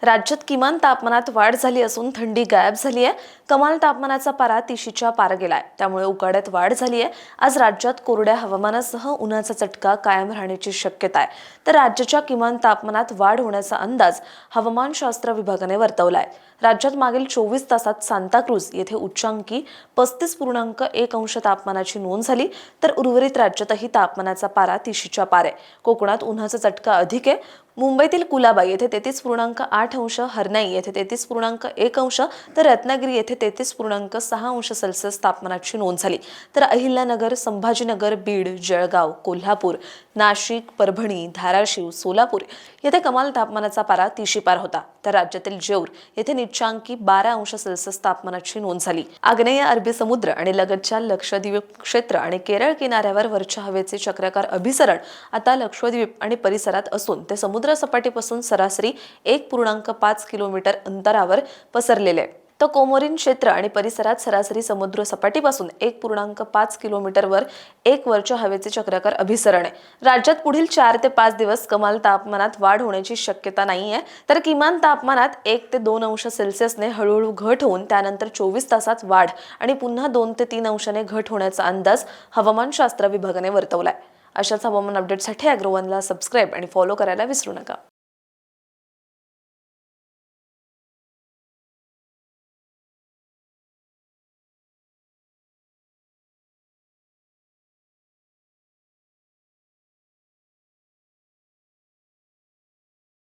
राज्यात किमान तापमानात वाढ झाली असून थंडी गायब झाली आहे। कमाल तापमानाचा पारा 30च्या पार गेलाय, त्यामुळे उकाड्यात वाढ झाली आहे। आज राज्यात कोरड्या हवामानासह उन्हाचा चटका कायम राहण्याची शक्यता आहे। तर राज्याच्या किमान तापमानात वाढ होण्याचा अंदाज हवामानशास्त्र विभागाने वर्तवलाय। राज्यात मागील 24 तासात सांताक्रूज येथे उच्चांकी 35.1 अंश तापमानाची नोंद झाली, तर उर्वरित राज्यातही तापमानाचा पारा 30च्या पार आहे। कोकणात उन्हाचा चटका अधिक आहे। मुंबईतील कुलाबा येथे 33.8 अंश, हरनाई येथे 33.1 अंश, तर रत्नागिरी येथे 33.6 अंश सेल्सिअस तापमानाची नोंद झाली। तर अहिल्यानगर, संभाजीनगर, बीड, जळगाव, कोल्हापूर, नाशिक, परभणी, धाराशिव, सोलापूर येथे कमाल तापमानाचा पारा 30 पार होता। तर राज्यातील जेऊर येथे निचांकी 12 अंश सेल्सिअस तापमानाची नोंद झाली। आग्नेय अरबी समुद्र आणि लगतच्या लक्षद्वीप क्षेत्र आणि केरळ किनाऱ्यावर वरच्या हवेचे चक्राकार अभिसरण आता लक्षद्वीप आणि परिसरात असून ते समुद्र सपाटीपासून सरासरी 1.5 किलोमीटर अंतरावर पसरलेले आहे। तर कोमोरिन क्षेत्र आणि परिसरात सरासरी समुद्र सपाटीपासून 1.5 किलोमीटरवर एक वरच्या हवेचे चक्राकार अभिसरण आहे। राज्यात पुढील 4 ते 5 दिवस कमाल तापमानात वाढ होण्याची शक्यता नाहीये, तर किमान तापमानात 1 ते 2 अंश सेल्सिअसने हळूहळू घट होऊन त्यानंतर 24 तासात वाढ आणि पुन्हा 2 ते 3 अंशाने घट होण्याचा अंदाज हवामानशास्त्र विभागाने वर्तवलाय। अशाच हवामान अपडेटसाठी अॅग्रोवनला सबस्क्राईब आणि फॉलो करायला विसरू नका।